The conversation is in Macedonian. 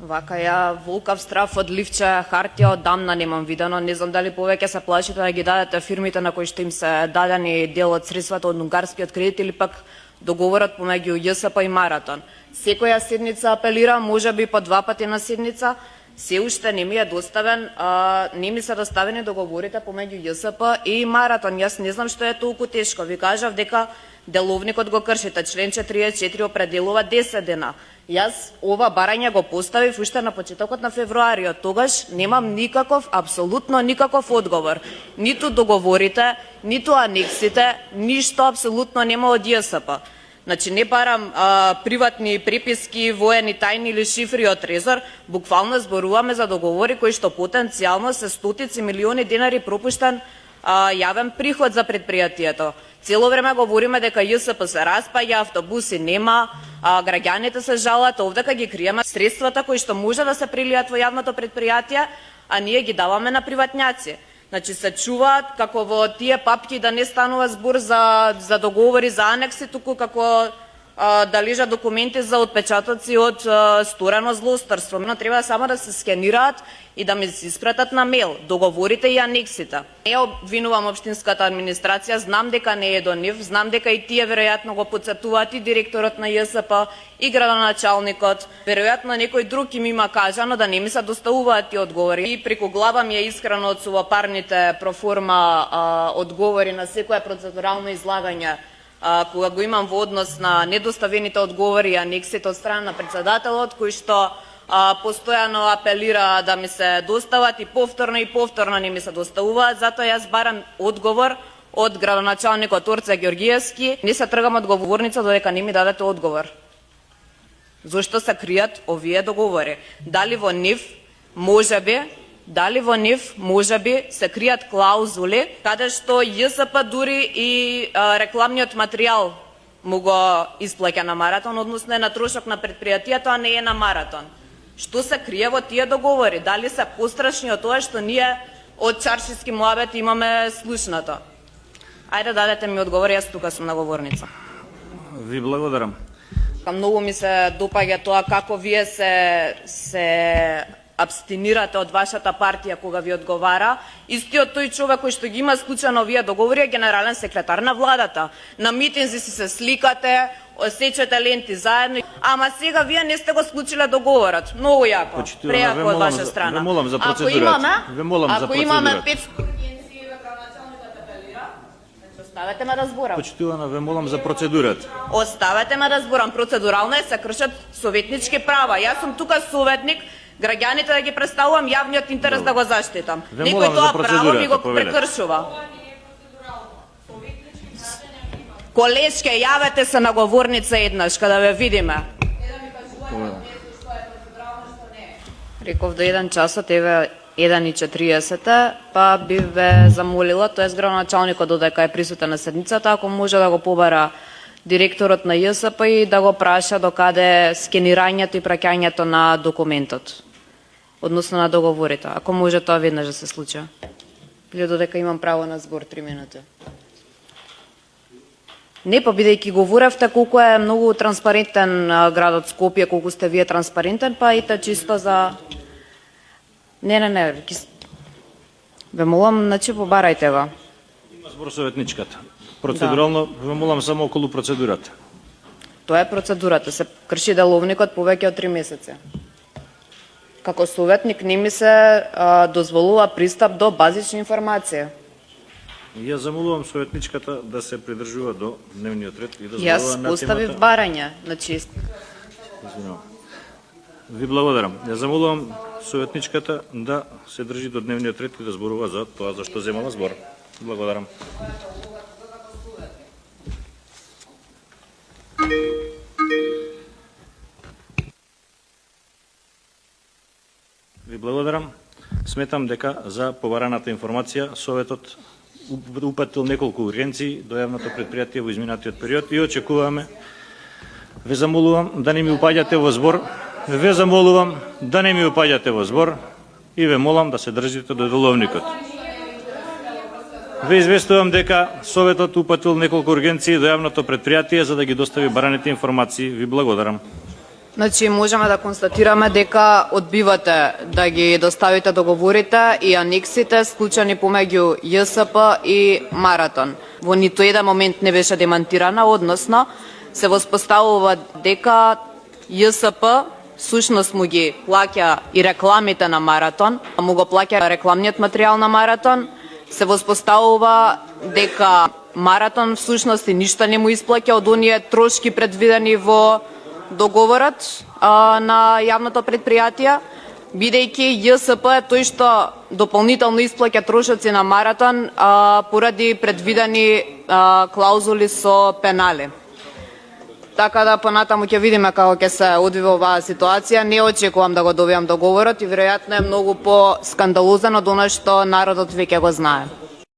Вака ја волкав страф од ливче хартија одамна немам видено. Не знам дали повеќе се плашите да ги дадете фирмите на кои што им се дадени дел од средствата од унгарскиот кредит или пак договорот помеѓу ЈСП и Маратон. Секоја седница апелира, можеби по 2 пати на седница, се уште не ми е доставен, не ми се доставени договорите помеѓу ЈСП и Маратон. Јас не знам што е толку тешко. Ви кажав дека деловникот го кршите, член 44 определува 10 дена. Јас ова барање го поставив уште на почетокот на февруари, од тогаш немам никаков, апсолутно никаков одговор. Ниту договорите, ниту анексите, ништо апсолутно нема од ЈСП. Значи не барам приватни преписки, воени тајни или шифри од Трезор, буквално зборуваме за договори кои што потенцијално се стотици милиони денари пропуштен јавен приход за предпријатието. Цело време говориме дека ЈСП се распаѓа, автобуси нема, граѓаните се жалат, овдека ги криеме средствата кои што може да се прилијат во јавното предпријатие, а ние ги даваме на приватњаци. Значи се чуваат како во тие папки да не станува збор за договори за анекси, туку како да лежат документи за отпечатоци од сторено злосторство. Но треба само да се скенираат и да ми се испратат на мејл договорите и анексите. Не обвинувам општинската администрација, знам дека не е до нив, знам дека и тие веројатно го потсетуваат и директорот на ЈСП и градоначалникот. Веројатно некој друг им има кажано да не ми се доставуваат тие одговори. И преку глава ми е искрено од сувапарните проформа одговори на секое процедурално излагање кога го имам во однос на недоставените одговори и анексите од страна на председателот, кој што постојано апелира да ми се достават и повторно не ми се доставуваат. Затоа јас барам одговор од градоначалникот Орце Ѓорѓиевски. Не се тргам од говорница додека не ми дадете одговор. Зошто се кријат овие договори? Дали во нив можеби се кријат клаузули каде што ЈСП дури и рекламниот материјал му го исплаќа на Маратон, односно е на трошок на предпријатието, а не е на Маратон. Што се крие во тие договори? Дали се пострашни од тоа што ние од чаршиски муабет имаме слушнато? Ајде дадете ми одговор, јас тука сум на говорница. Ви благодарам. Многу ми се допаѓа тоа како вие се абстинирате од вашата партија кога ви одговара. Истиот тој човек кој што ги има склучено овие договори е генерален секретар на владата. На митинзи си се сликате, сечете ленти заедно, ама сега вие не сте го склучиле договорот. Многу јако. Прејако од ваша страна. Ако имаме 500 ургенции, градоначалникот апелира, оставете ме да зборам. Почитувана, ве молам за процедурата. Оставете ме да зборам. Процедурално се кршат советнички права. Јас сум тука советник, граѓаните да ги представувам, јавниот интерес да го заштитам. Некој тоа право ми го прекршува. Колешке, јавете се на говорница еднаш, када ве видиме. Реков до 1 часот, еве 1:40, па би ве замолила, тоест градоначалникот додека е присутен на седницата, ако може да го побара директорот на ЈСП и да го праша докаде скенирањето и праќањето на документот, односно на договорите. Ако може тоа веднаш да се случи. Или додека имам право на збор 3 минути. Не, па бидејќи говоревте колку е многу транспарентен градот Скопје, колку сте вие транспарентен, па ите чисто за... Не. Ве молам, значи побарајте го. Има збор советничката. Процедурално, ве молам само околу процедурата. Тоа е процедурата. Се крши деловникот повеќе од 3 месеци. Како советник не ми се дозволува пристап до базични информации. Ја замолувам советничката да се придржува до дневниот ред и да зборува на темата. Јас поставив барање, значи... Ви благодарам. Ја замолувам советничката да се држи до дневниот ред и да зборува за тоа за што земала збор. Благодарам. Ви благодарам. Сметам дека за побараната информација Советот упатил неколку ургенции до јавното предпријатие во изминатиот период и очекуваме. Ве замолувам да не ми упаѓате во збор. Ве замолувам да не ми упаѓате во збор и ве молам да се држите до деловникот. Ве известувам дека Советот упатил неколку ургенции до јавното предпријатие за да ги достави бараните информации. Ви благодарам. Значи, можеме да констатираме дека одбивате да ги доставите договорите и анексите склучени помеѓу ЈСП и Маратон. Во ниту еден момент не беше демантирана, односно се воспоставува дека ЈСП сушност му ги плаќа и рекламите на Маратон, му го плаќа рекламниот материјал на Маратон, се воспоставува дека Маратон всушност и ништо не му исплаќа од оние трошки предвидени во договорот на јавното предпријатие, бидејќи ЈСП е тој што дополнително исплаќа трошоци на Маратон поради предвидени клаузули со пенали. Така да понатаму ќе видиме како ќе се одвива оваа ситуација. Не очекувам да го добијам договорот и веројатно е многу по скандалозен од она што народот веќе го знае.